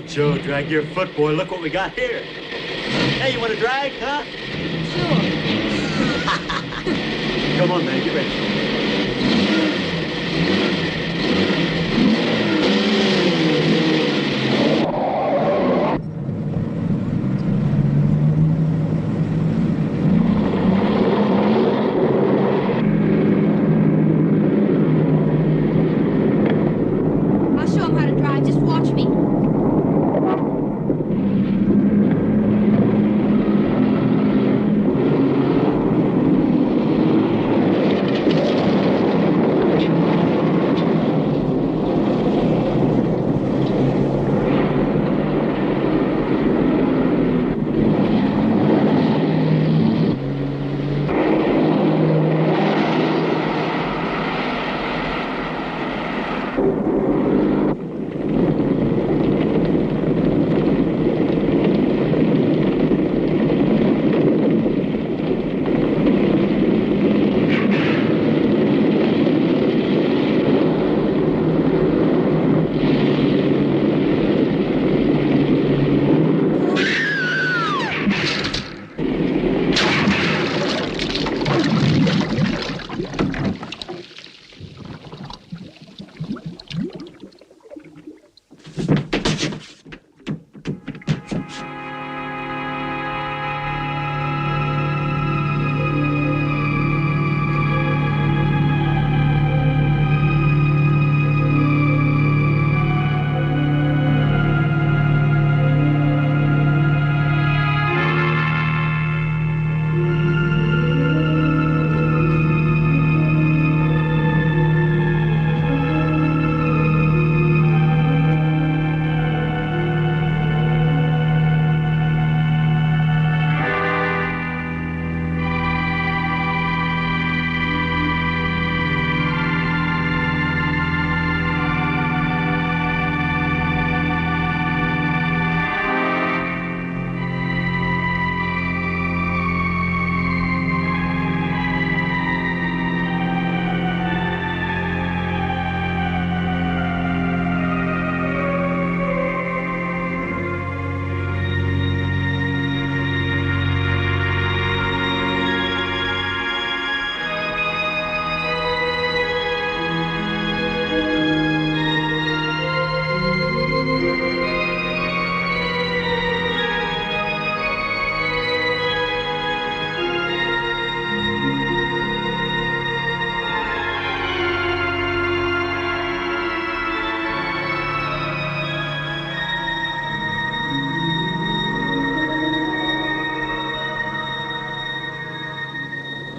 Joe, drag your foot, boy. Look what we got here. Hey, you want to drag, huh? Sure. Come on, man. Get ready. I'll show him how to drive. Just watch me.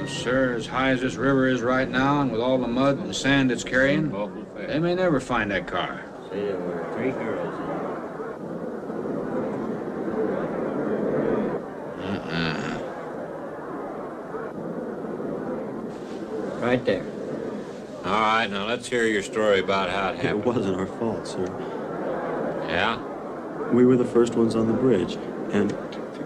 Sir, as high as this river is right now, and with all the mud and sand it's carrying, they may never find that car. See, there were 3 girls. Right there. All right, now let's hear your story about how it happened. It wasn't our fault, sir. Yeah? We were the first ones on the bridge, and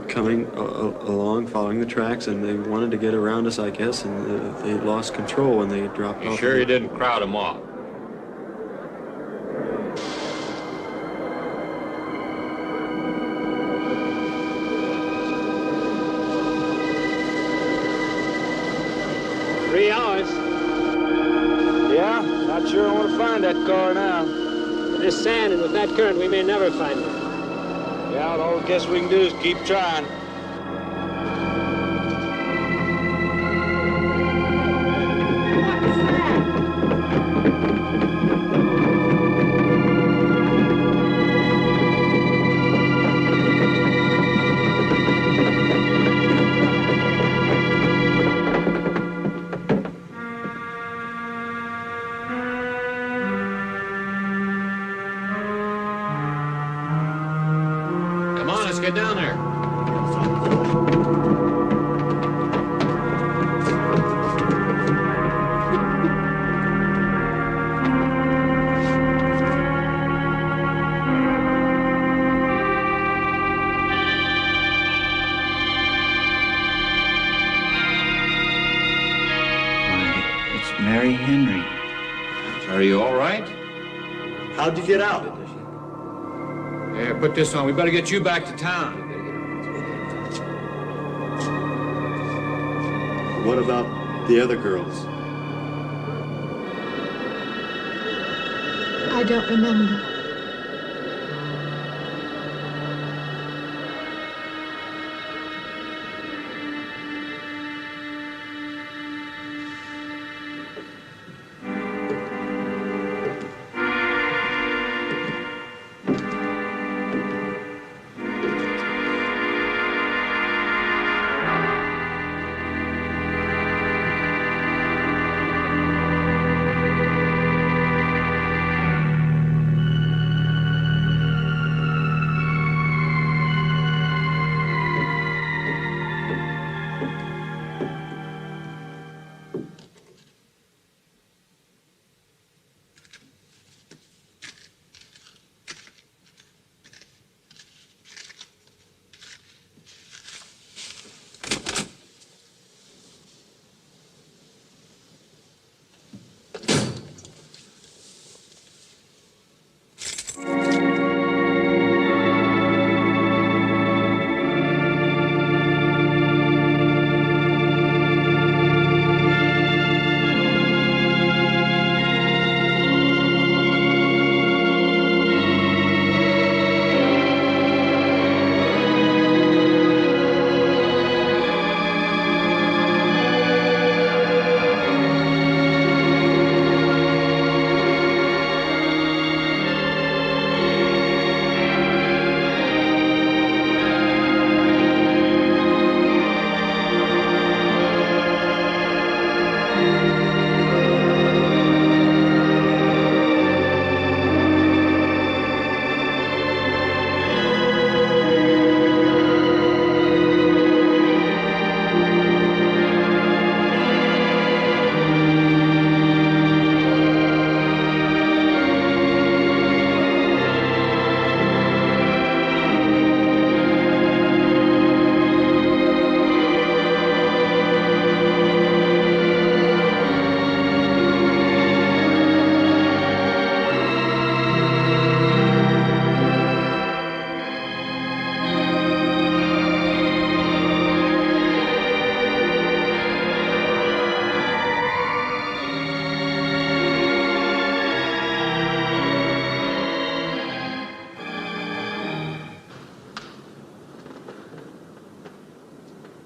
coming along, following the tracks, and they wanted to get around us, I guess, and they lost control when they dropped You off. sure you didn't crowd them off? Yeah, not sure I want to find that car now. With this sand and with that current, we may never find it. Yeah, all I guess we can do is keep trying. Come on, let's get down there. It's Mary Henry. Are you all right? How'd you get out? Yeah, put this on. We better get you back to town. What about the other girls? I don't remember.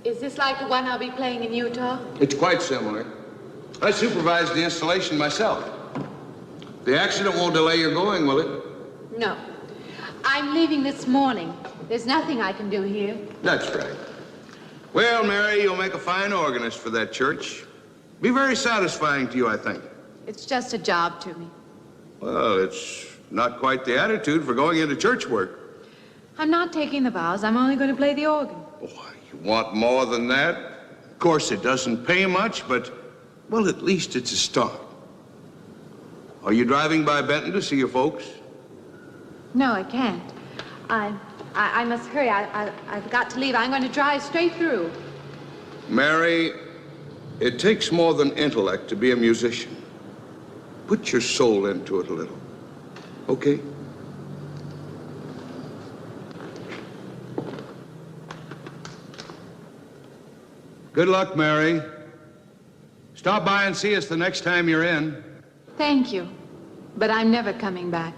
Is this like the one I'll be playing in Utah? It's quite similar. I supervised the installation myself. The accident won't delay your going, will it? No. I'm leaving this morning. There's nothing I can do here. That's right. Well, Mary, you'll make a fine organist for that church. Be very satisfying to you, I think. It's just a job to me. Well, it's not quite the attitude for going into church work. I'm not taking the vows. I'm only going to play the organ. Boy, you want more than that? Of course, it doesn't pay much, but, well, at least it's a start. Are you driving by Benton to see your folks? No, I can't. I must hurry. I've got to leave. I'm going to drive straight through. Mary, it takes more than intellect to be a musician. Put your soul into it a little, okay? Good luck, Mary. Stop by and see us the next time you're in. Thank you. But I'm never coming back.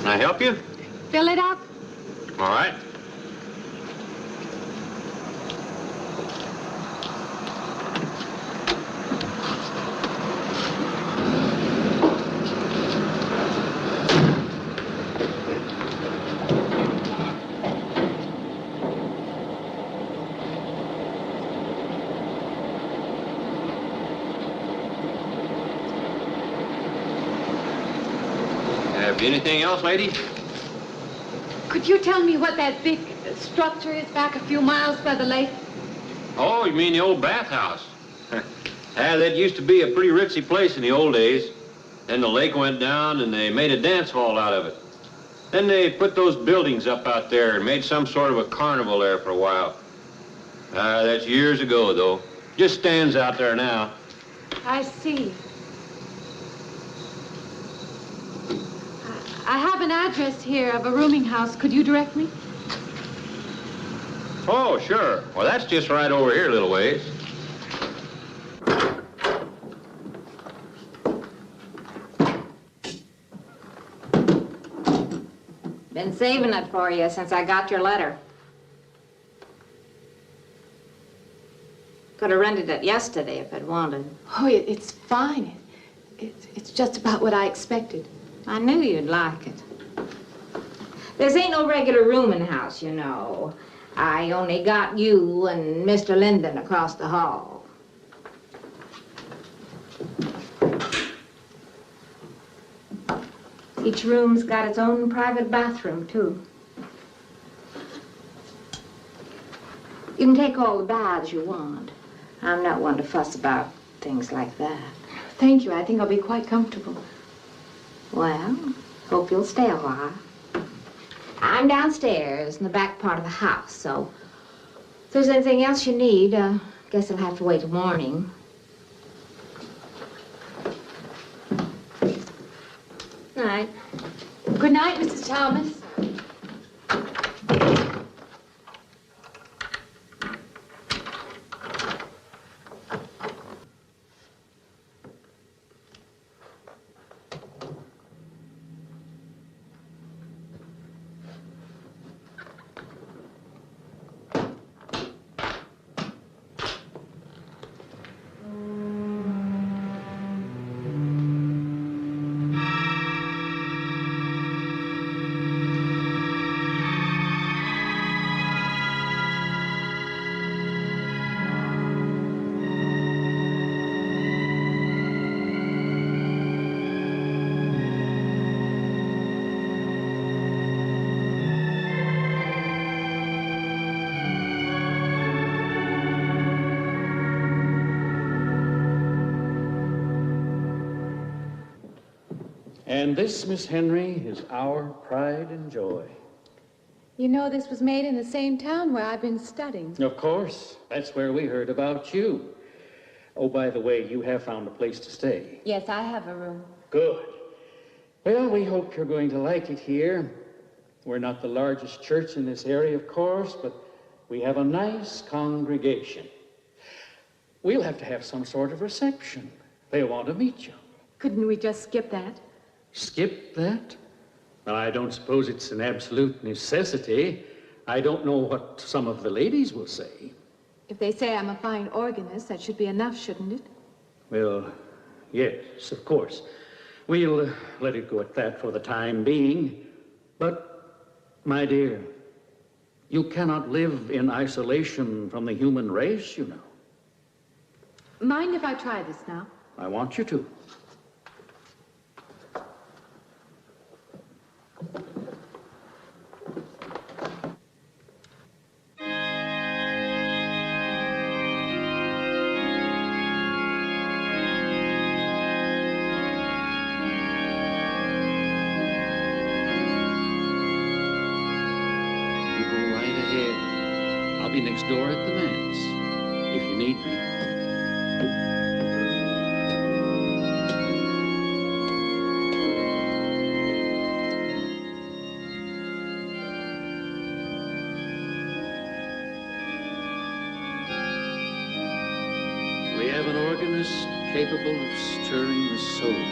I help you? Fill it up. All right. Anything else, lady? Could you tell me what that big structure is back a few miles by the lake? Oh, you mean the old bathhouse? That used to be a pretty ritzy place in the old days. Then the lake went down and they made a dance hall out of it. Then they put those buildings up out there and made some sort of a carnival there for a while. That's years ago, though. Just stands out there now. I see. I have an address here of a rooming house. Could you direct me? Oh, sure. Well, that's just right over here a little ways. Been saving it for you since I got your letter. Could have rented it yesterday if I'd wanted. Oh, it's fine. It's just about what I expected. I knew you'd like it. This ain't no regular rooming house, you know. I only got you and Mr. Linden across the hall. Each room's got its own private bathroom, too. You can take all the baths you want. I'm not one to fuss about things like that. Thank you. I think I'll be quite comfortable. Well, hope you'll stay a while. I'm downstairs in the back part of the house, so if there's anything else you need, guess it'll have to wait till morning. Night. Good night, Mrs. Thomas. And this, Miss Henry, is our pride and joy. You know, this was made in the same town where I've been studying. Of course. That's where we heard about you. Oh, by the way, you have found a place to stay. Yes, I have a room. Good. Well, we hope you're going to like it here. We're not the largest church in this area, of course, but we have a nice congregation. We'll have to have some sort of reception. They'll want to meet you. Couldn't we just skip that? Skip that? Well, I don't suppose it's an absolute necessity. I don't know what some of the ladies will say. If they say I'm a fine organist, that should be enough, shouldn't it? Well, yes, of course. We'll let it go at that for the time being. But, my dear, you cannot live in isolation from the human race, you know. Mind if I try this now? I want you to. I'll be next door at the manse, if you need me. We have an organist capable of stirring the soul.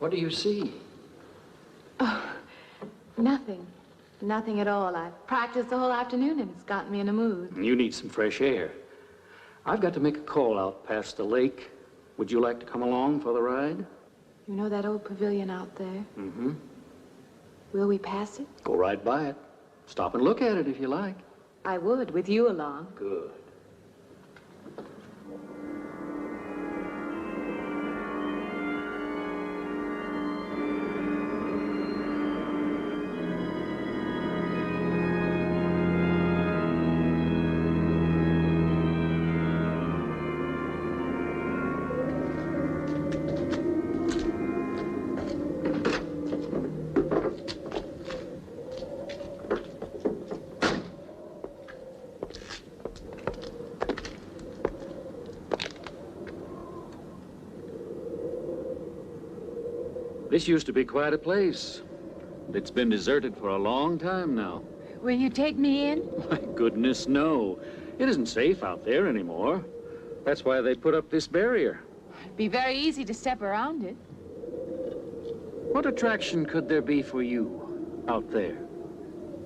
What do you see? Oh, nothing. Nothing at all. I've practiced the whole afternoon and it's gotten me in a mood. You need some fresh air. I've got to make a call out past the lake. Would you like to come along for the ride? You know that old pavilion out there? Mm-hmm. Will we pass it? Go right by it. Stop and look at it if you like. I would, with you along. Good. This used to be quite a place. It's been deserted for a long time now. Will you take me in? My goodness, no. It isn't safe out there anymore. That's why they put up this barrier. It'd be very easy to step around it. What attraction could there be for you out there?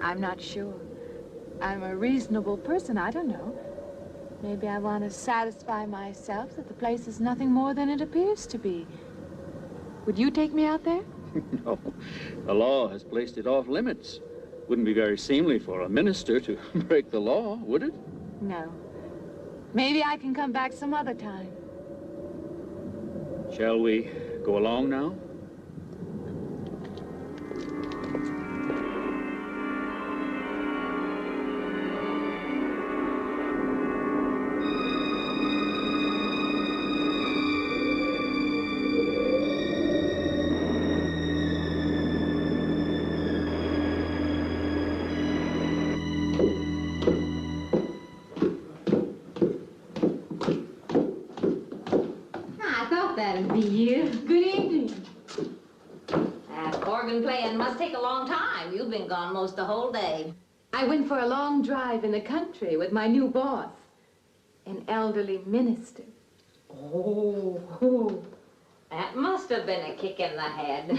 I'm not sure. I'm a reasonable person. I don't know. Maybe I want to satisfy myself that the place is nothing more than it appears to be. Would you take me out there? No. The law has placed it off limits. Wouldn't be very seemly for a minister to break the law, would it? No. Maybe I can come back some other time. Shall we go along now? That'd be you. Good evening. That organ playing must take a long time. You've been gone most the whole day. I went for a long drive in the country with my new boss, an elderly minister. Oh, that must have been a kick in the head.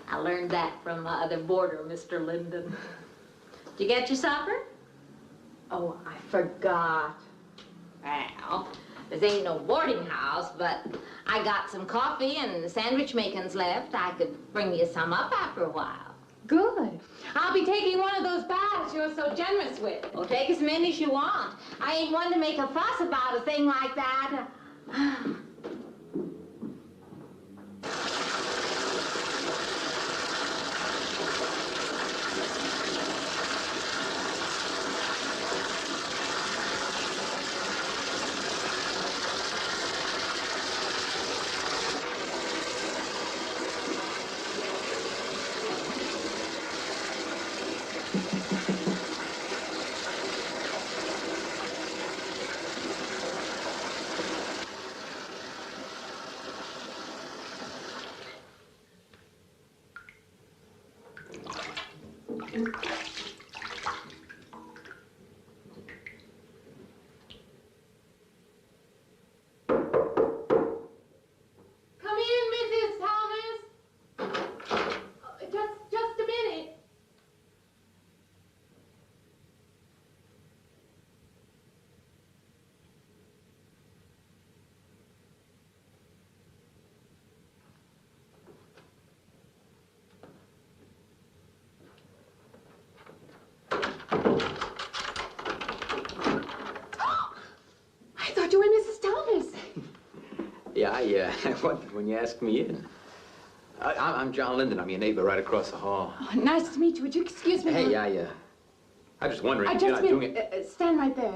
I learned that from my other boarder, Mr. Linden. Did you get your supper? Oh, I forgot. Well, this ain't no boarding house, but I got some coffee and sandwich makings left. I could bring you some up after a while. Good. I'll be taking one of those baths you're so generous with. Well, take as many as you want. I ain't one to make a fuss about a thing like that. Yeah, I wondered when you asked me in. I'm John Linden. I'm your neighbor right across the hall. Oh, nice to meet you. Would you excuse me? Hey, I was just wondering if you're not doing it. Stand right there.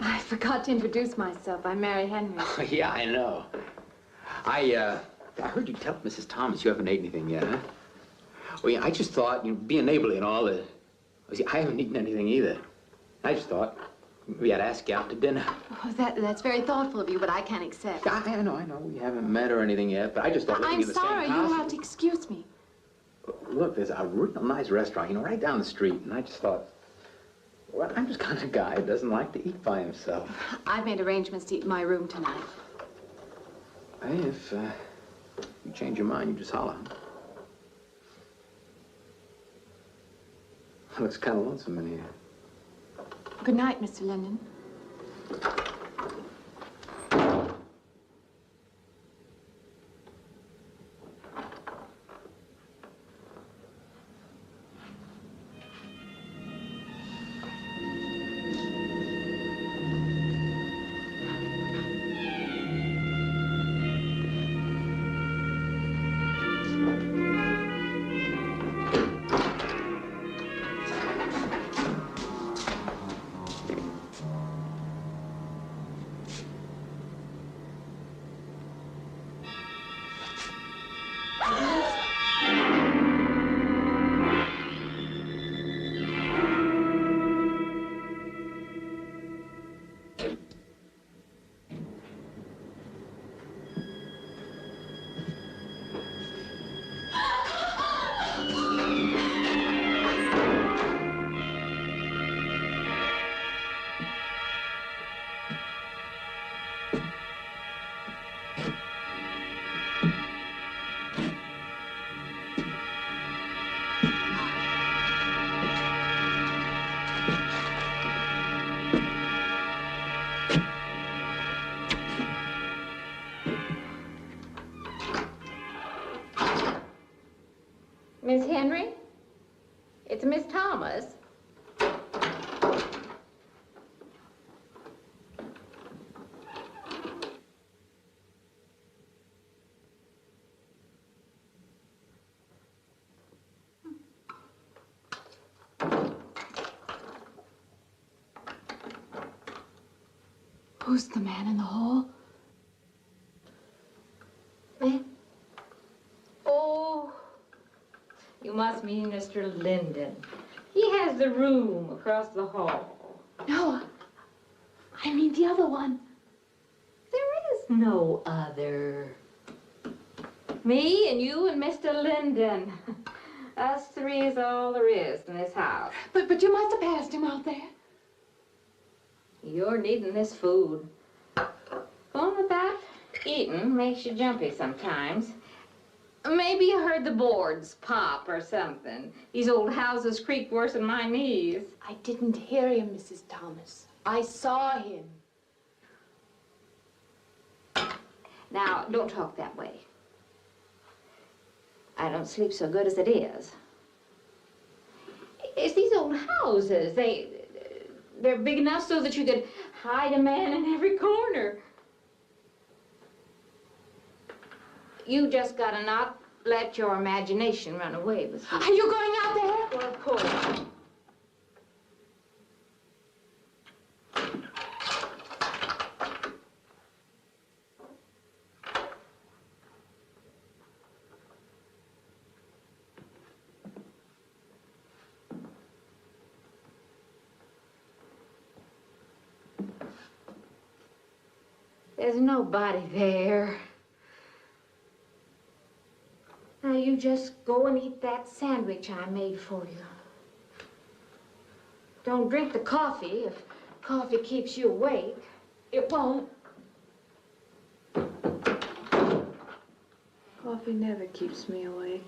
I forgot to introduce myself. I'm Mary Henrry. Oh, yeah, I know. I heard you tell Mrs. Thomas you haven't ate anything yet, huh? Well, yeah, I just thought, being neighborly and all, see, I haven't eaten anything either. I just thought maybe I'd ask you out to dinner. Oh, that's very thoughtful of you, but I can't accept. I know. We haven't met or anything yet, but I just thought living I'm in the same sorry. house. You'll have to excuse me. Look, there's a real nice restaurant, right down the street, and I just thought, well, I'm just kind of guy who doesn't like to eat by himself. I've made arrangements to eat in my room tonight. Hey, if you change your mind, you just holler. Looks kind of lonesome in here. Good night, Mr. Linden. Miss Henry? It's Miss Thomas. Who's the man in the hall? Eh? Oh, you must mean Mr. Linden. He has the room across the hall. No, I mean the other one. There is no other. Me and you and Mr. Linden. Us three is all there is in this house. But you must have passed him out there. You're needing this food. Going without eating makes you jumpy sometimes. Maybe you heard the boards pop or something. These old houses creak worse than my knees. I didn't hear him, Mrs. Thomas. I saw him. Now, don't talk that way. I don't sleep so good as it is. It's these old houses. They're big enough so that you could hide a man in every corner. You just gotta not let your imagination run away with you. Are you going out there? Well, of course. There's nobody there. Now you just go and eat that sandwich I made for you. Don't drink the coffee. If coffee keeps you awake, it won't. Coffee never keeps me awake.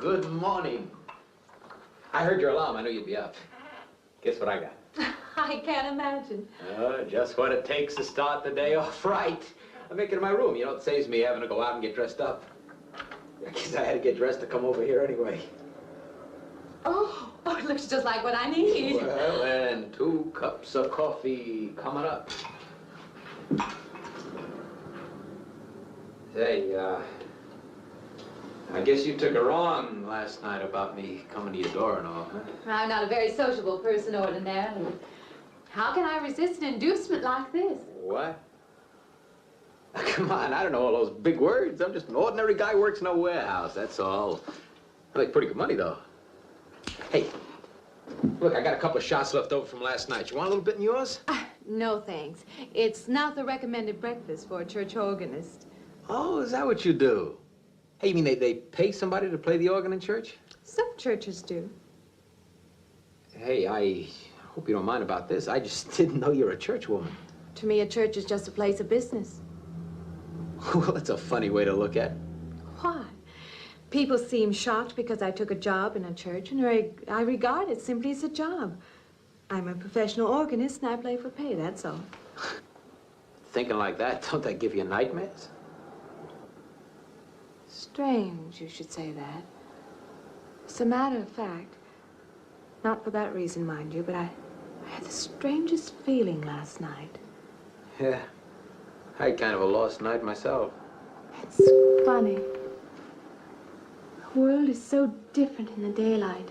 good morning. I heard your alarm. I knew you'd be up. Guess what I got? I can't imagine. Just what it takes to start the day off right. I make it in my room. You know, it saves me having to go out and get dressed up. I guess I had to get dressed to come over here anyway. Oh, it looks just like what I need. Well, and 2 cups of coffee coming up. Say, I guess you took it wrong last night about me coming to your door and all, huh? I'm not a very sociable person ordinarily. How can I resist an inducement like this? What? Come on, I don't know all those big words. I'm just an ordinary guy who works in a warehouse, that's all. I make pretty good money, though. Hey, look, I got a couple of shots left over from last night. You want a little bit in yours? No, thanks. It's not the recommended breakfast for a church organist. Oh, is that what you do? Hey, you mean they pay somebody to play the organ in church? Some churches do. Hey, I hope you don't mind about this. I just didn't know you're a church woman. To me, a church is just a place of business. Well, that's a funny way to look at it. Why? People seem shocked because I took a job in a church, and I regard it simply as a job. I'm a professional organist, and I play for pay, that's all. Thinking like that, don't that give you nightmares? Strange you should say that. As a matter of fact, not for that reason, mind you, but I had the strangest feeling last night. Yeah, I had kind of a lost night myself. It's funny. The world is so different in the daylight.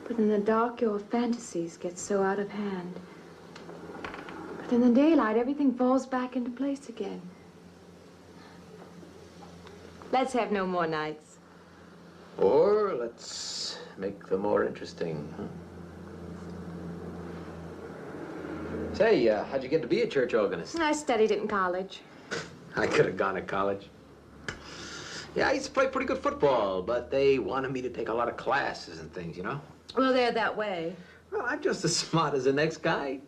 But in the dark, your fantasies get so out of hand. But in the daylight, everything falls back into place again. Let's have no more nights. Or let's make them more interesting, huh? Say, how'd you get to be a church organist? I studied it in college. I could have gone to college. Yeah, I used to play pretty good football, but they wanted me to take a lot of classes and things, you know? Well, they're that way. Well, I'm just as smart as the next guy.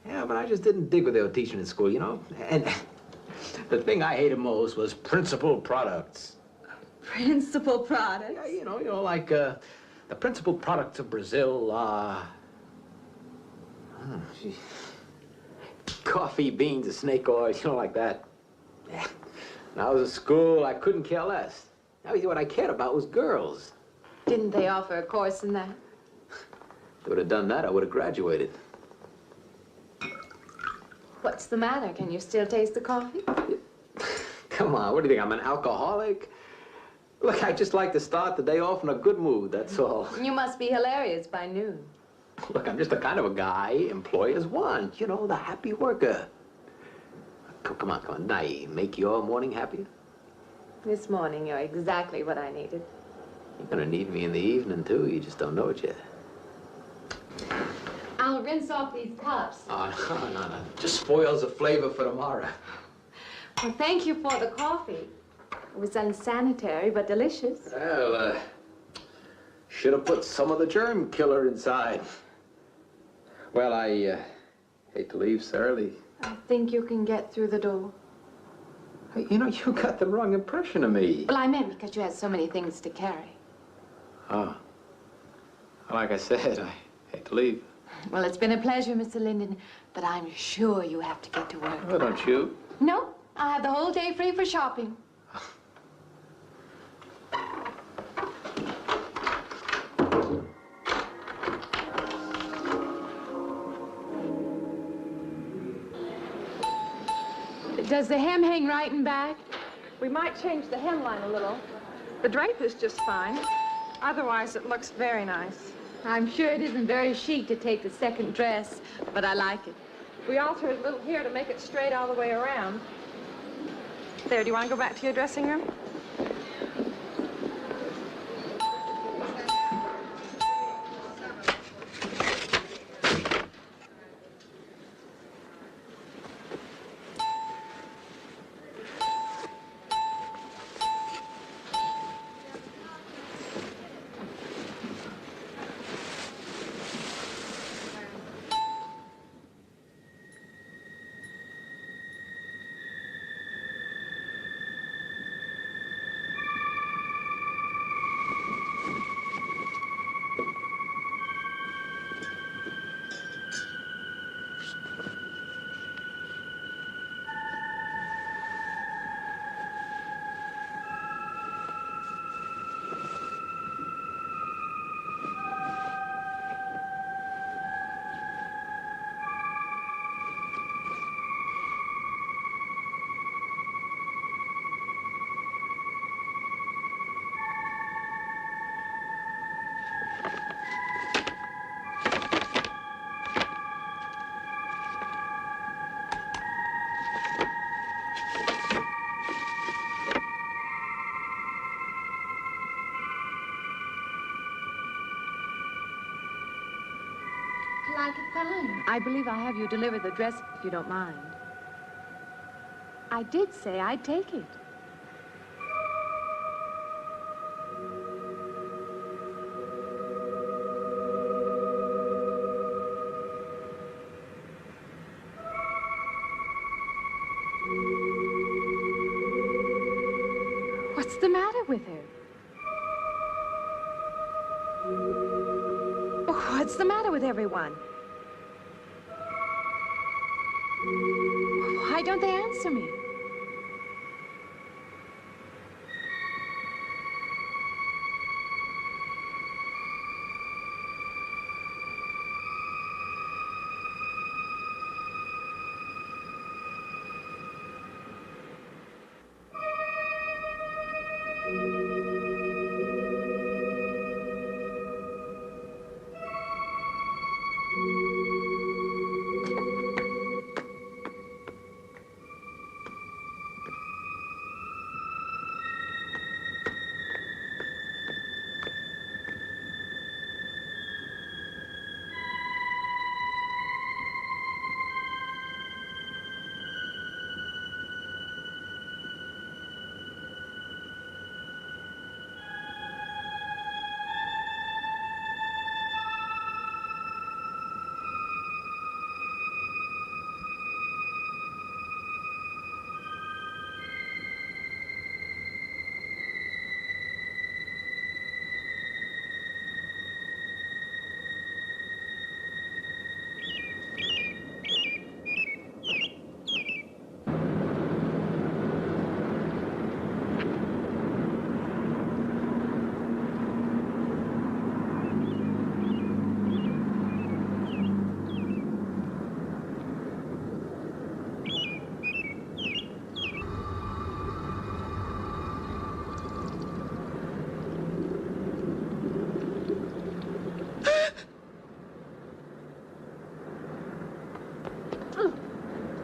Yeah, but I just didn't dig what they were teaching in school, you know? And the thing I hated most was principal products. Principal products? Yeah, you know, like the principal products of Brazil are... coffee, beans, and snake oil, you know, like that. Yeah. When I was at school, I couldn't care less. Now, what I cared about was girls. Didn't they offer a course in that? If they would have done that, I would have graduated. What's the matter? Can you still taste the coffee? Come on, what do you think, I'm an alcoholic? Look, I just like to start the day off in a good mood, that's all. You must be hilarious by noon. Look, I'm just the kind of a guy employers want, you know, the happy worker. Come on, did I make your morning happier? This morning, you're exactly what I needed. You're gonna need me in the evening, too. You just don't know it yet. I'll rinse off these cups. Oh, no. Just spoils the flavor for tomorrow. Well, thank you for the coffee. It was unsanitary, but delicious. Well, should have put some of the germ killer inside. Well, I hate to leave so early. I think you can get through the door. Hey, you know, you got the wrong impression of me. Well, I meant because you had so many things to carry. Oh. Like I said, I hate to leave. Well, it's been a pleasure, Mr. Linden, but I'm sure you have to get to work. Oh, don't you? No, I have the whole day free for shopping. Does the hem hang right and back? We might change the hemline a little. The drape is just fine. Otherwise, it looks very nice. I'm sure it isn't very chic to take the second dress, but I like it. We altered a little here to make it straight all the way around. There, do you want to go back to your dressing room? fine. I believe I'll have you deliver the dress if you don't mind. I did say I'd take it. What's the matter with her? Oh, what's the matter with everyone? Why don't they answer me?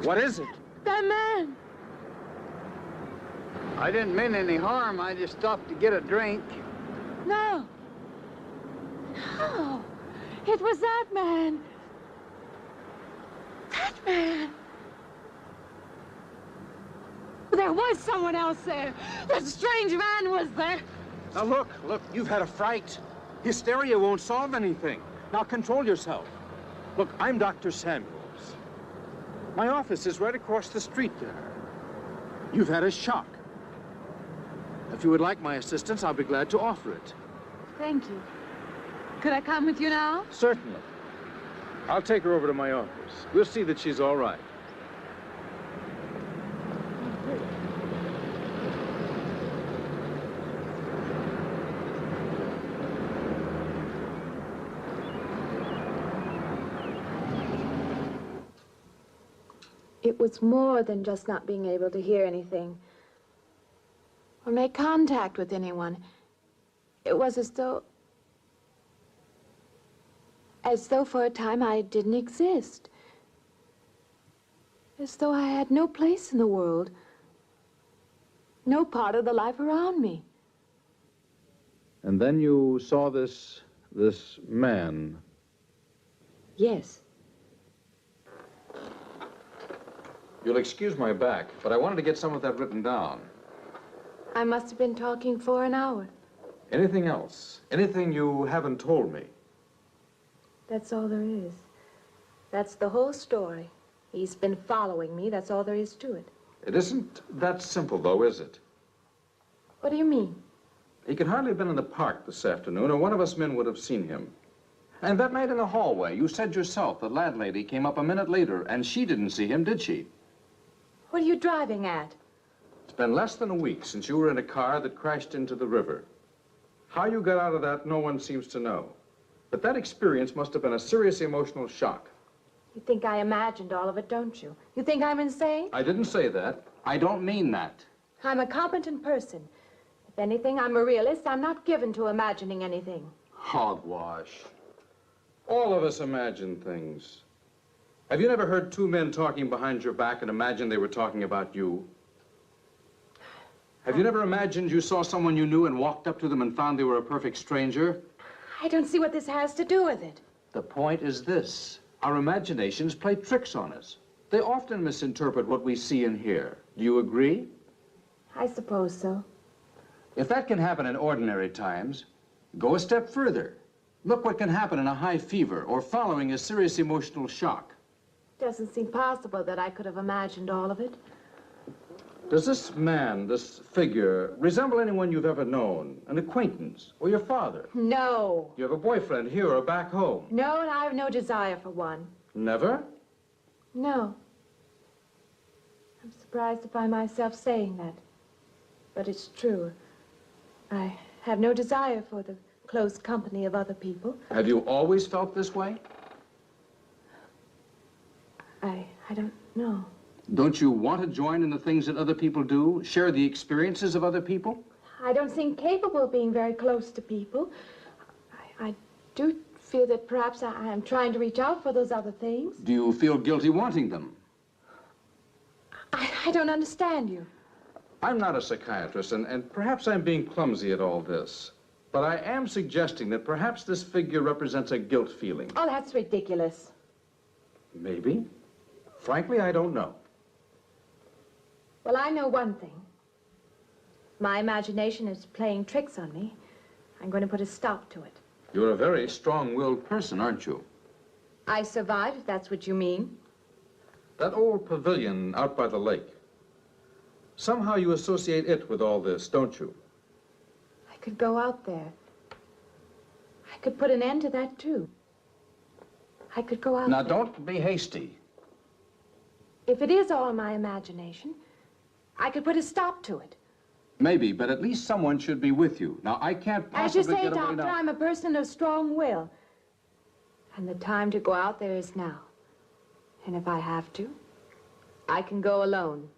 What is it? That man! I didn't mean any harm. I just stopped to get a drink. No. No. It was that man. That man. There was someone else there. That strange man was there. Now look, you've had a fright. Hysteria won't solve anything. Now control yourself. Look, I'm Dr. Samuels. My office is right across the street there. You've had a shock. If you would like my assistance, I'll be glad to offer it. Thank you. Could I come with you now? Certainly. I'll take her over to my office. We'll see that she's all right. It was more than just not being able to hear anything or make contact with anyone. It was as though for a time I didn't exist. As though I had no place in the world, no part of the life around me. And then you saw this man. Yes. You'll excuse my back, but I wanted to get some of that written down. I must have been talking for an hour. Anything else? Anything you haven't told me? That's all there is. That's the whole story. He's been following me. That's all there is to it. It isn't that simple, though, is it? What do you mean? He could hardly have been in the park this afternoon, or one of us men would have seen him. And that night in the hallway, you said yourself the landlady came up a minute later, and she didn't see him, did she? What are you driving at? It's been less than a week since you were in a car that crashed into the river. How you got out of that, no one seems to know. But that experience must have been a serious emotional shock. You think I imagined all of it, don't you? You think I'm insane? I didn't say that. I don't mean that. I'm a competent person. If anything, I'm a realist. I'm not given to imagining anything. Hogwash. All of us imagine things. Have you never heard two men talking behind your back and imagined they were talking about you? Have you never imagined you saw someone you knew and walked up to them and found they were a perfect stranger? I don't see what this has to do with it. The point is this. Our imaginations play tricks on us. They often misinterpret what we see and hear. Do you agree? I suppose so. If that can happen in ordinary times, go a step further. Look what can happen in a high fever or following a serious emotional shock. Doesn't seem possible that I could have imagined all of it. Does this man, this figure, resemble anyone you've ever known? An acquaintance or your father? No. You have a boyfriend here or back home? No, and I have no desire for one. Never? No. I'm surprised to find myself saying that. But it's true. I have no desire for the close company of other people. Have you always felt this way? I don't know. Don't you want to join in the things that other people do? Share the experiences of other people? I don't seem capable of being very close to people. I do feel that perhaps I am trying to reach out for those other things. Do you feel guilty wanting them? I don't understand you. I'm not a psychiatrist, and perhaps I'm being clumsy at all this. But I am suggesting that perhaps this figure represents a guilt feeling. Oh, that's ridiculous. Maybe. Frankly, I don't know. Well, I know one thing. My imagination is playing tricks on me. I'm going to put a stop to it. You're a very strong-willed person, aren't you? I survive, if that's what you mean. That old pavilion out by the lake. Somehow you associate it with all this, don't you? I could go out there. I could put an end to that, too. I could go out Now, there. don't be hasty. If it is all my imagination, I could put a stop to it. Maybe, but at least someone should be with you. Now, I can't As you possibly say, get away Doctor, now. I'm a person of strong will. And the time to go out there is now. And if I have to, I can go alone.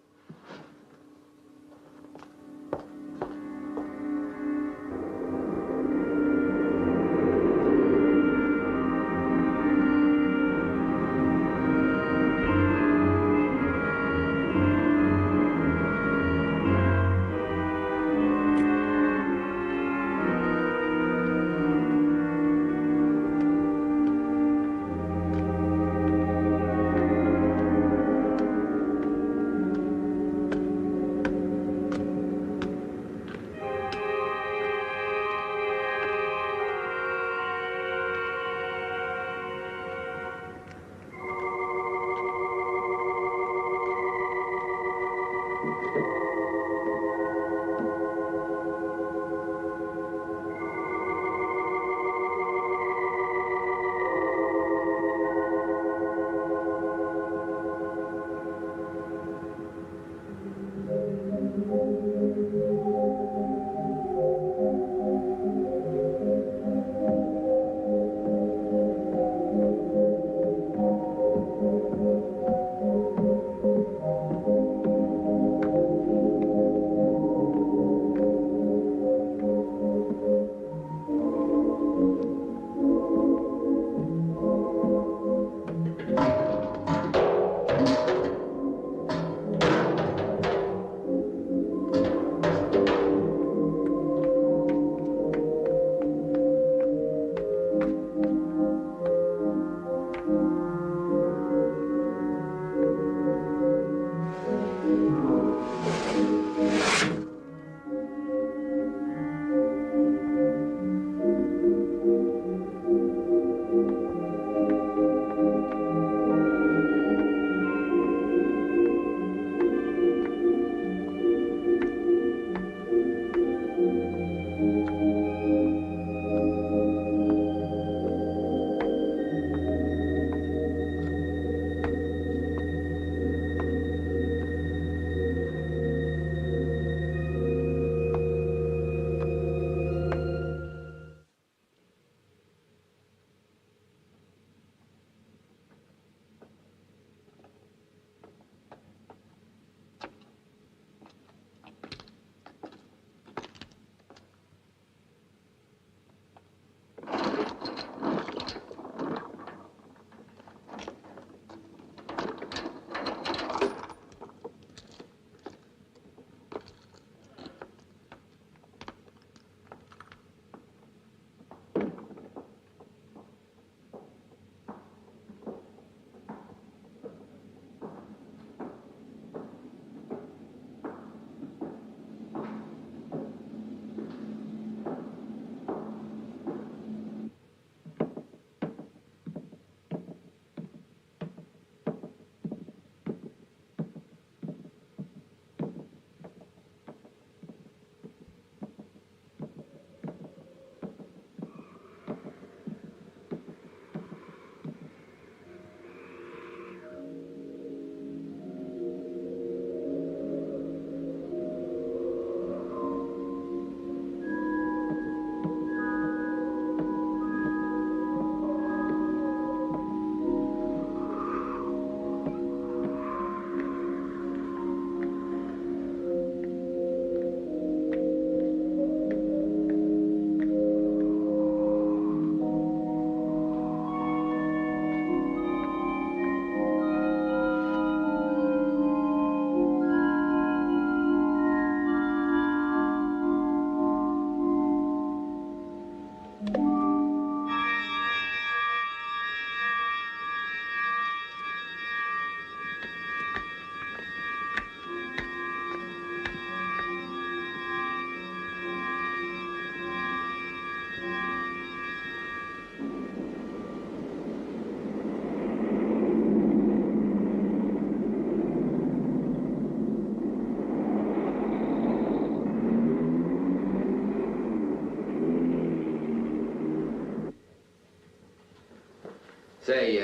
Say,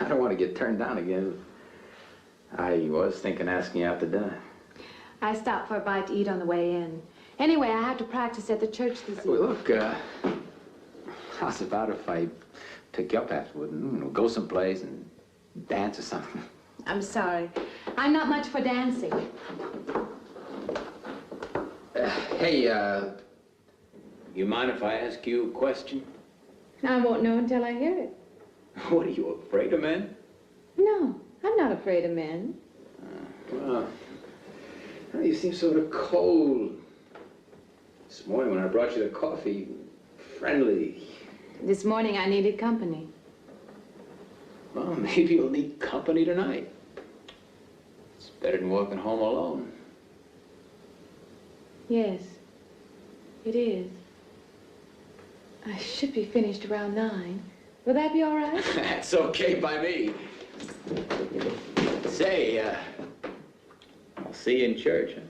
I don't want to get turned down again. I was thinking asking you out to dinner. I stopped for a bite to eat on the way in. Anyway, I have to practice at the church this evening. Well, look, how's about if I pick you up afterward and, you know, go someplace and dance or something? I'm sorry. I'm not much for dancing. Hey, you mind if I ask you a question? I won't know until I hear it. What, are you afraid of men? No, I'm not afraid of men. Well, you seem sort of cold. This morning when I brought you the coffee, friendly. This morning I needed company. Well, maybe you'll need company tonight. It's better than walking home alone. Yes, it is. I should be finished around 9. Will that be all right? That's okay by me. Say, I'll see you in church, huh?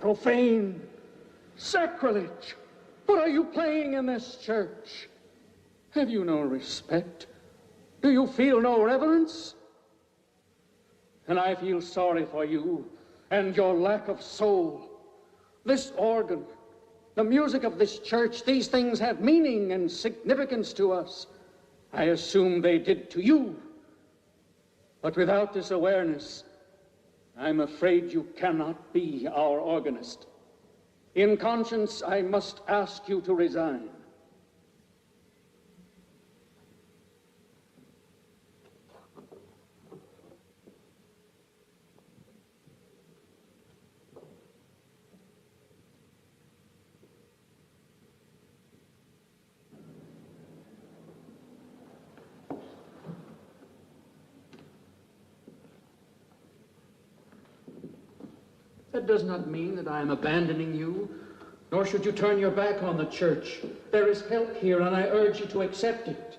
Profane, sacrilege. What are you playing in this church? Have you no respect? Do you feel no reverence? And I feel sorry for you and your lack of soul. This organ, the music of this church, these things have meaning and significance to us. I assume they did to you. But without this awareness, I'm afraid you cannot be our organist. In conscience, I must ask you to resign. That does not mean that I am abandoning you, nor should you turn your back on the church. There is help here, and I urge you to accept it.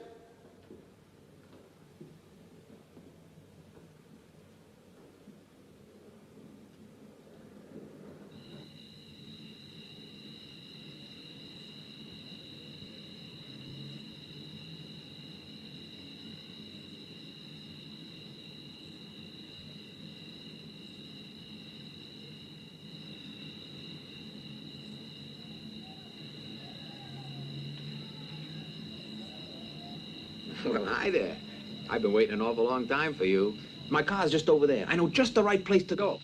Well, hi there. I've been waiting an awful long time for you. My car's just over there. I know just the right place to go.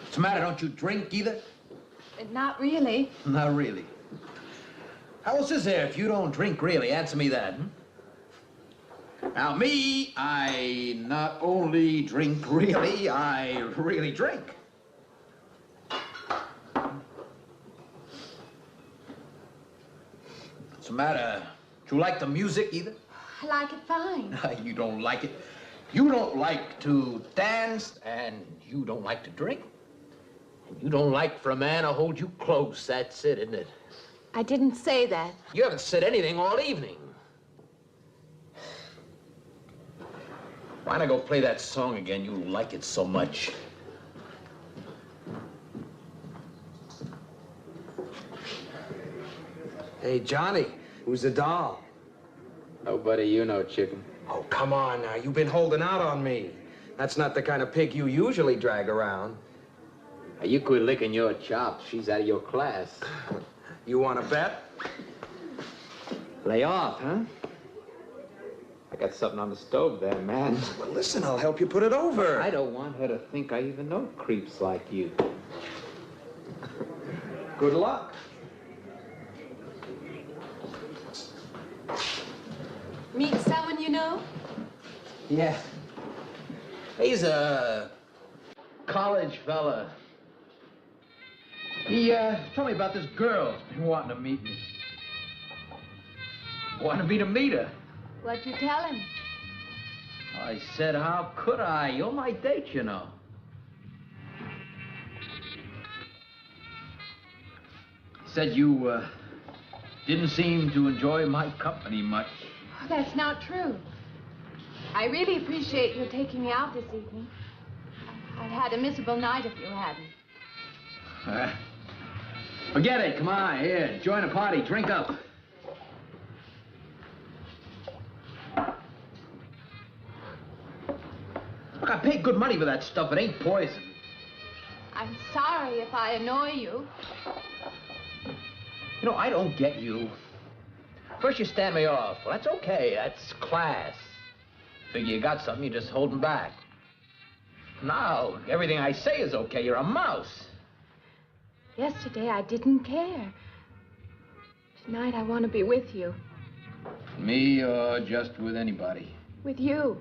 What's the matter? Don't you drink either? Not really. Not really. How else is there if you don't drink really? Answer me that. Now, me, I not only drink really, I really drink. What's the matter? Do you like the music either? I like it fine. You don't like it. You don't like to dance, and you don't like to drink. You don't like for a man to hold you close. That's it, isn't it? I didn't say that. You haven't said anything all evening. Why not go play that song again? You like it so much. Hey, Johnny, who's the doll? Nobody you know, chicken. Oh, come on now. You've been holding out on me. That's not the kind of pig you usually drag around. You quit licking your chops. She's out of your class. You want to bet? Lay off, huh? I got something on the stove there, man. Well, listen, I'll help you put it over. I don't want her to think I even know creeps like you. Good luck. Meet someone you know? Yeah. He's a college fella. He told me about this girl who's been wanting to meet me. Wanted me to meet her. What'd you tell him? I said, how could I? You're my date, you know. Said you didn't seem to enjoy my company much. Oh, that's not true. I really appreciate your taking me out this evening. I'd had a miserable night if you hadn't. Forget it. Come on, here. Join the party. Drink up. Look, I paid good money for that stuff. It ain't poison. I'm sorry if I annoy you. You know, I don't get you. First you stand me off. Well, that's okay. That's class. Figure you got something, you're just holding back. Now, everything I say is okay. You're a mouse. Yesterday, I didn't care. Tonight, I want to be with you. Me or just with anybody? With you.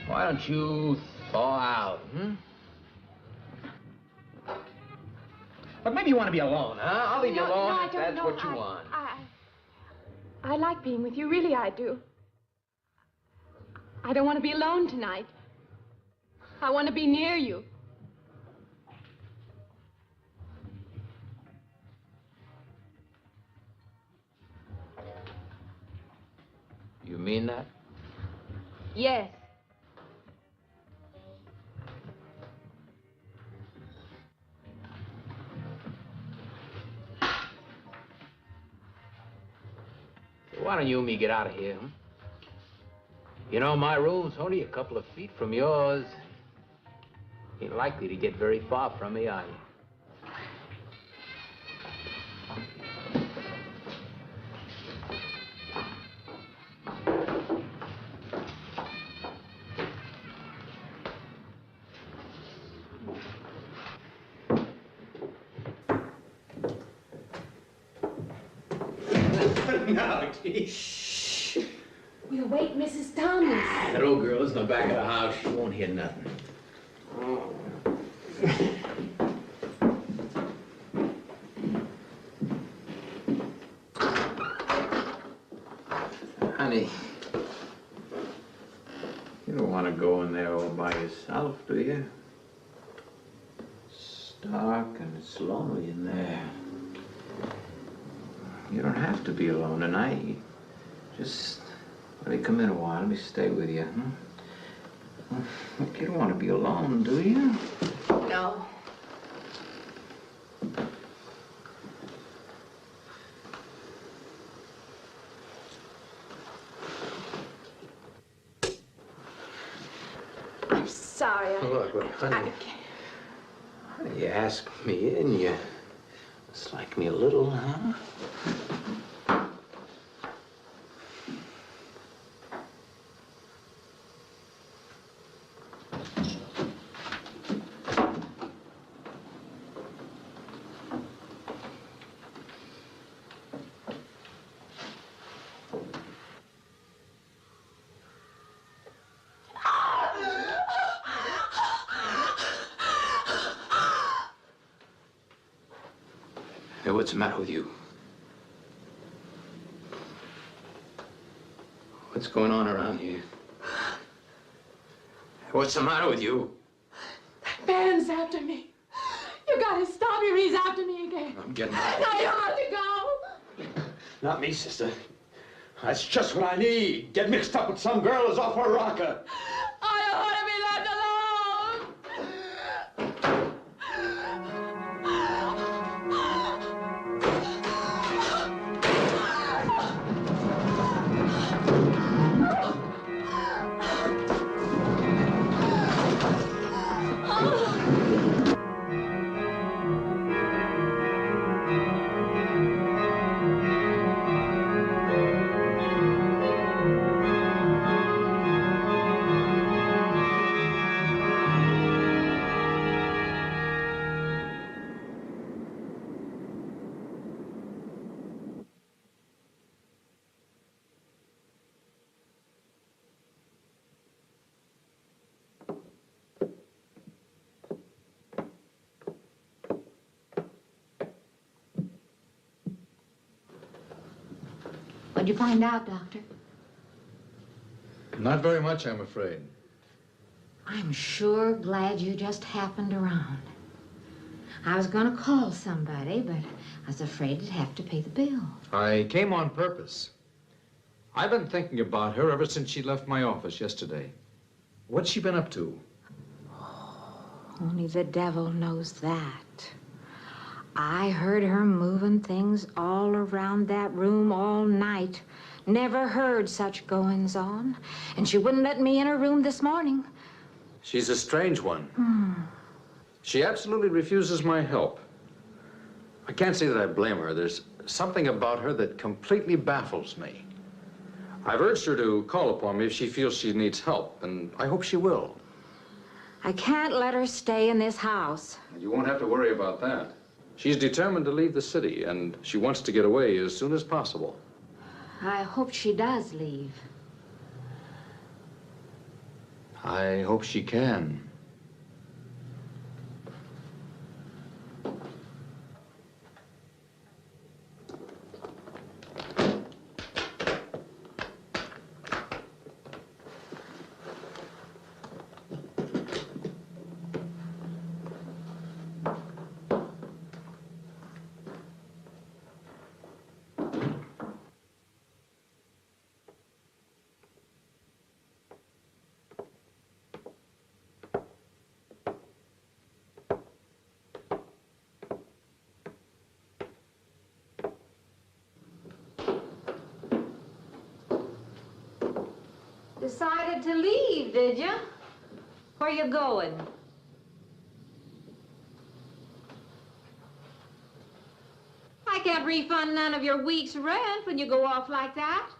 Why don't you thaw out, But maybe you want to be alone, huh? I'll leave you alone if that's what you want. I like being with you. Really, I do. I don't want to be alone tonight. I want to be near you. You mean that? Yes. Why don't you and me get out of here, huh? You know, my room's only a couple of feet from yours. Ain't likely to get very far from me, are you? No, gee. Shh. We'll wake Mrs. Thomas. That old girl is in the back of the house. She won't hear nothing. Honey, you don't want to go in there all by yourself, do you? It's dark and it's lonely in there. You don't have to be alone tonight. Just let me come in a while. Let me stay with you. You don't want to be alone, do you? No. I'm sorry. Look, honey. Honey, you asked me in, you dislike me a little, huh? Hey, what's the matter with you? What's going on around here? What's the matter with you? That man's after me. You gotta stop him. He's after me again. I'm getting out. Now you have to go. Not me, sister. That's just what I need. Get mixed up with some girl who's off her rocker. I don't want to be left alone. What'd you find out, Doctor? Not very much, I'm afraid. I'm sure glad you just happened around. I was gonna call somebody, but I was afraid I'd have to pay the bill. I came on purpose. I've been thinking about her ever since she left my office yesterday. What's she been up to? Only the devil knows that. I heard her moving things all around that room all night. Never heard such goings on. And she wouldn't let me in her room this morning. She's a strange one. She absolutely refuses my help. I can't say that I blame her. There's something about her that completely baffles me. I've urged her to call upon me if she feels she needs help, and I hope she will. I can't let her stay in this house. You won't have to worry about that. She's determined to leave the city, and she wants to get away as soon as possible. I hope she does leave. I hope she can. Decided to leave, did you? Where you going? I can't refund none of your week's rent when you go off like that.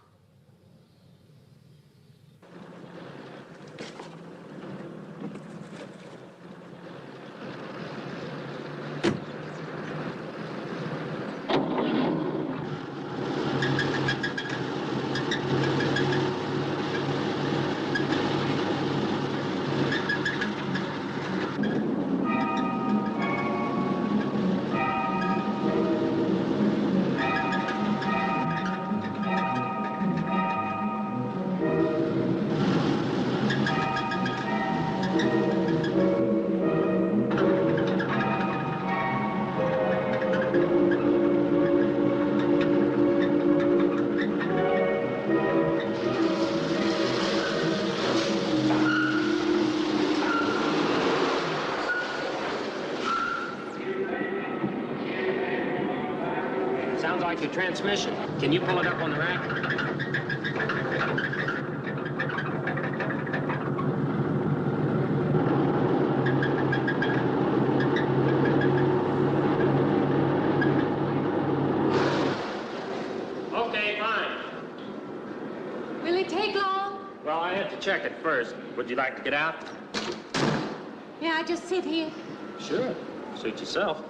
Sounds like your transmission. Can you pull it up on the rack? Okay, fine. Will it take long? Well, I have to check it first. Would you like to get out? May I just sit here? Sure. Suit yourself.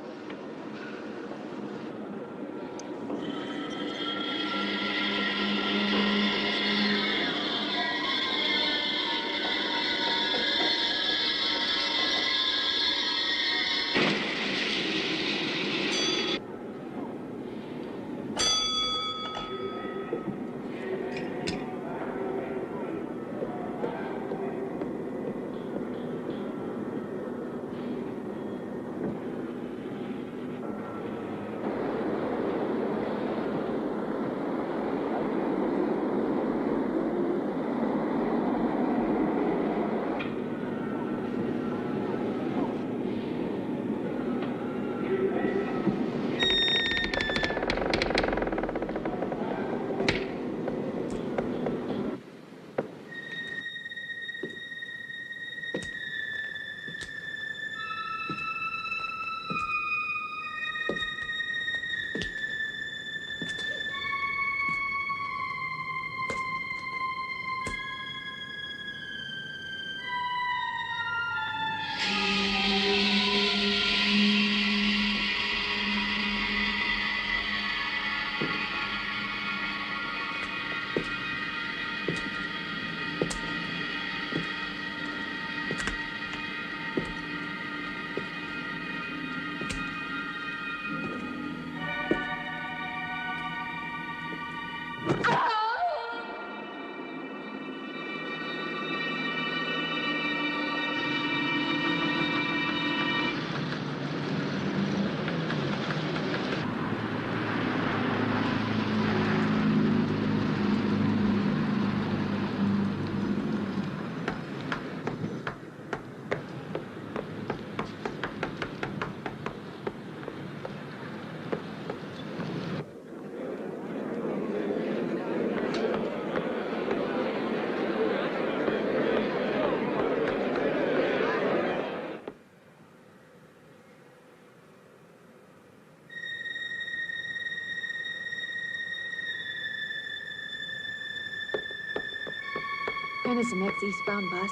When is the next eastbound bus?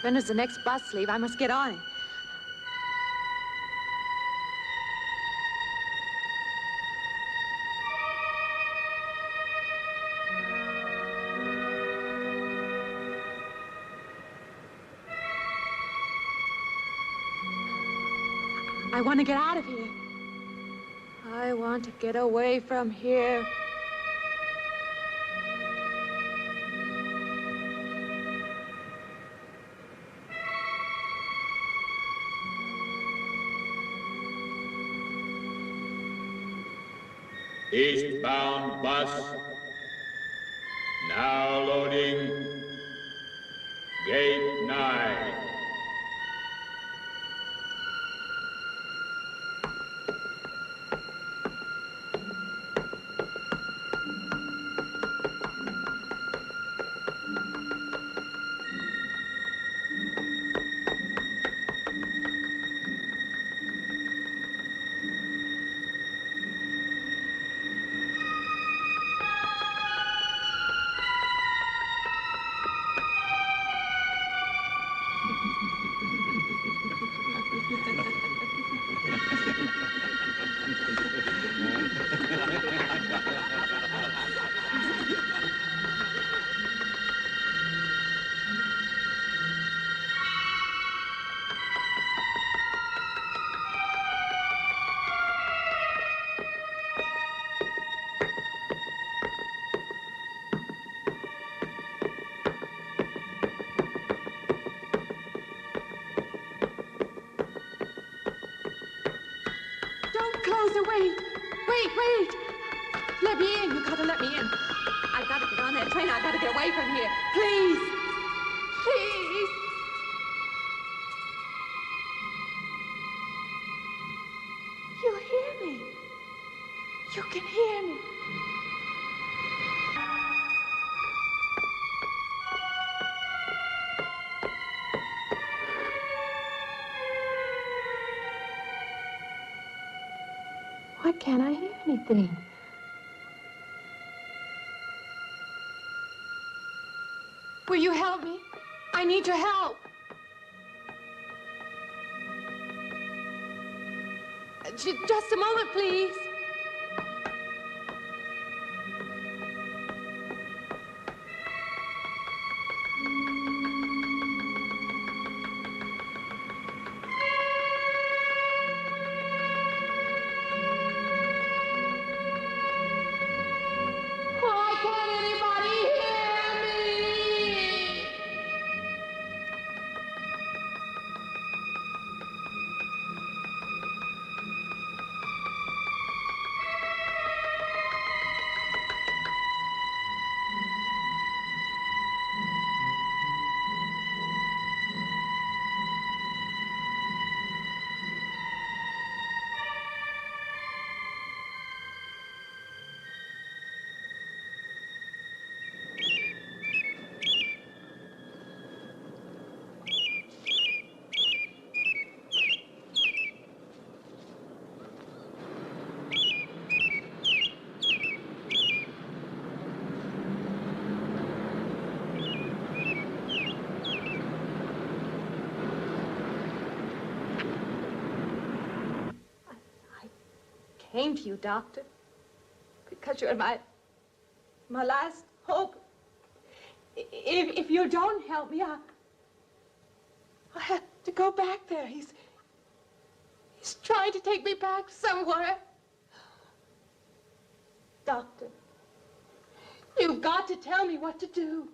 When does the next bus leave? I must get on it. I want to get out of here. I want to get away from here. Eastbound bus, now loading, gate 9. Wait. Let me in. You gotta let me in. I gotta get on that train. I gotta get away from here. Please. Please. You hear me. You can hear me. Why can't I hear anything? Will you help me? I need your help. Just a moment, please. Why can't anybody hear me? Came to you, Doctor, because you're my last hope. If you don't help me, I'll have to go back there. He's trying to take me back somewhere. Doctor, you've got to tell me what to do.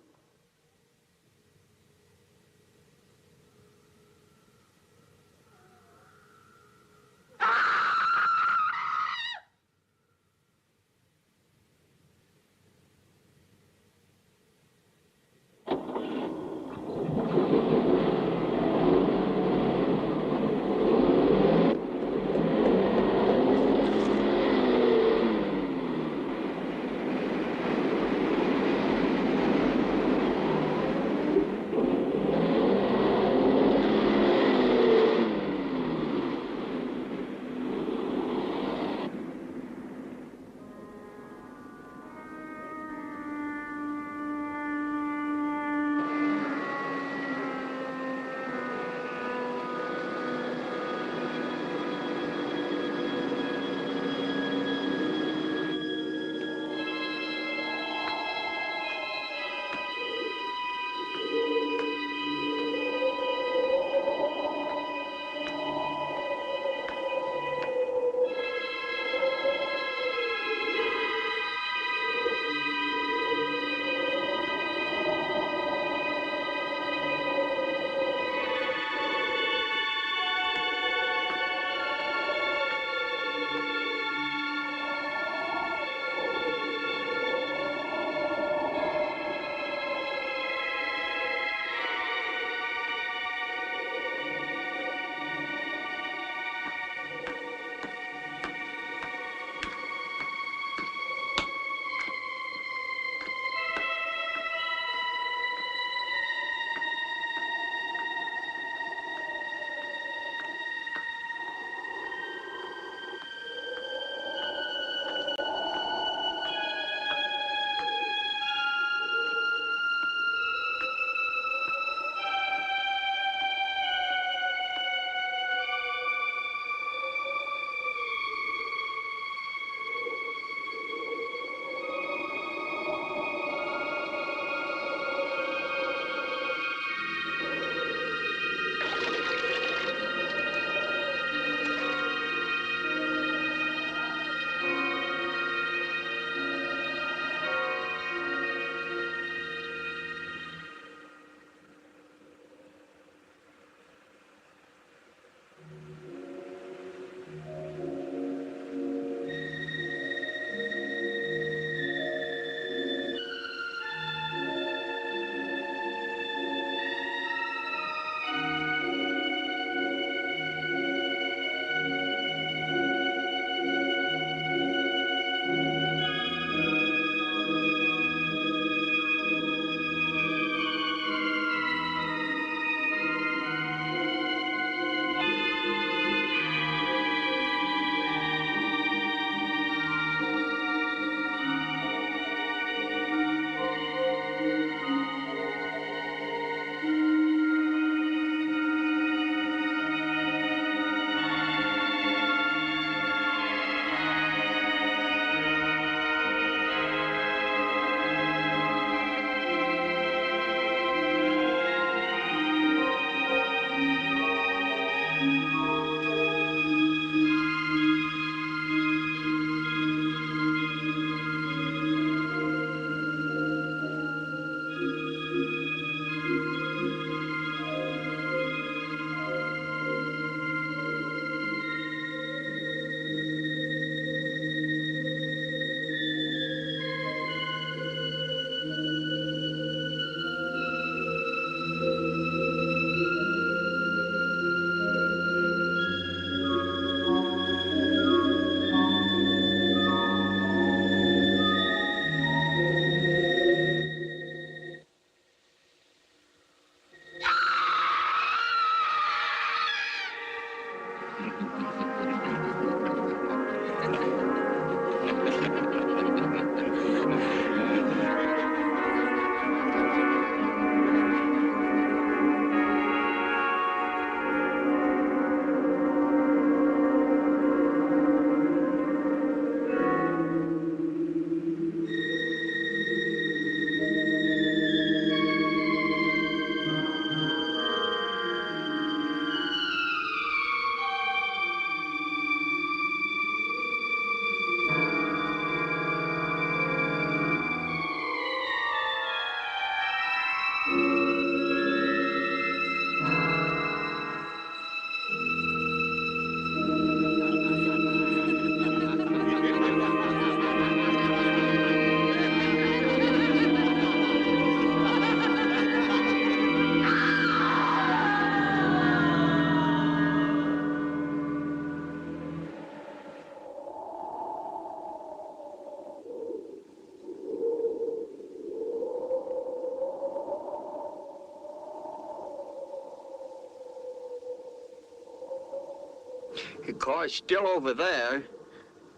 car's still over there.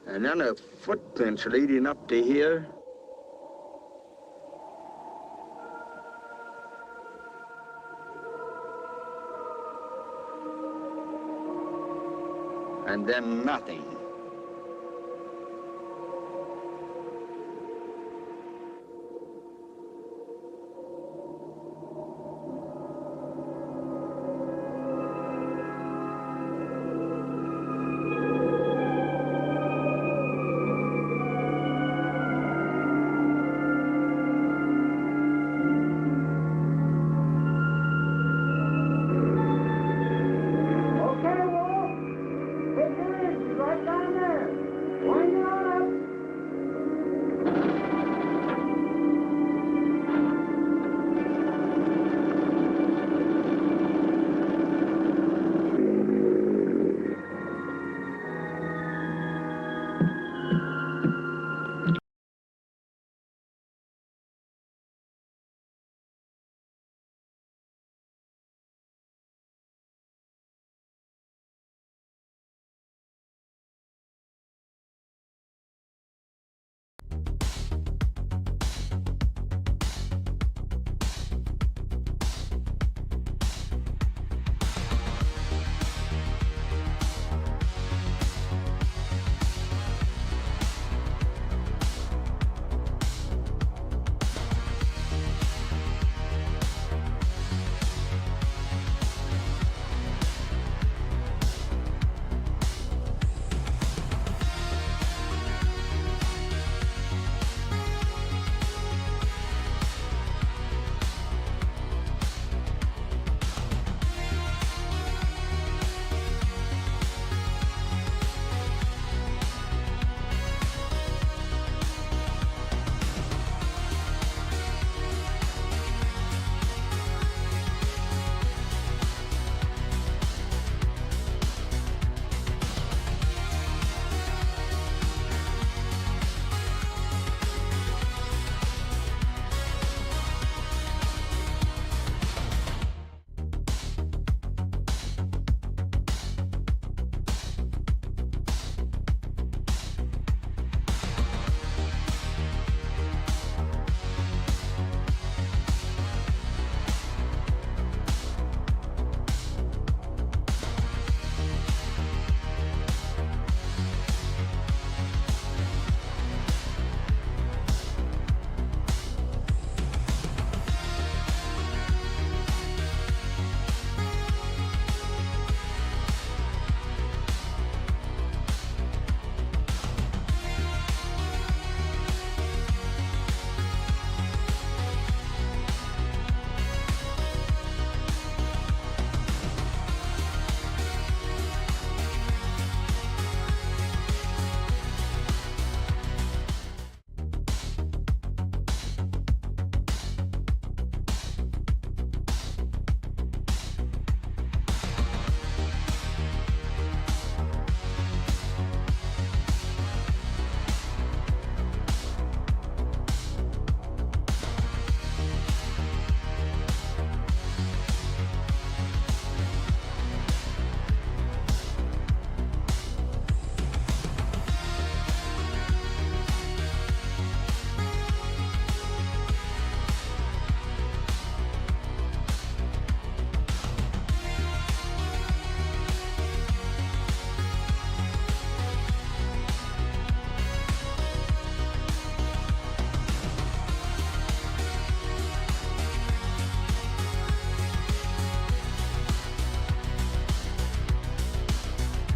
And then the footprints leading up to here. And then nothing.